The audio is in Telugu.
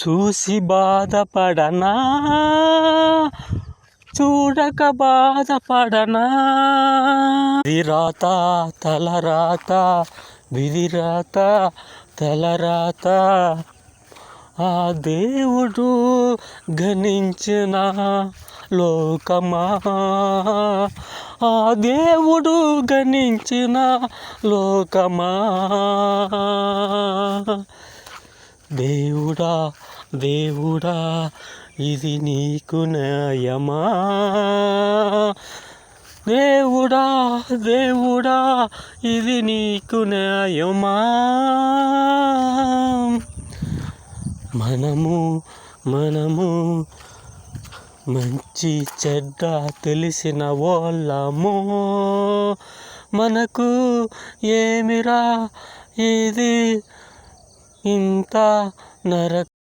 చూసి బాధపడనా, చూడక బాధపడనా. విధిరాత తలరాత, విధిరాత తలరాత, ఆ దేవుడు గణించిన లోకమా, ఆ దేవుడు గణించిన లోకమా. దేవుడా దేవుడా ఇది నీకు న్యాయమా, దేవుడా దేవుడా ఇది నీకు న్యాయమా. మనము మంచి చెడ్డ తెలిసిన వాళ్ళము, మనకు ఏమిరా ఇది ఇంత నరక.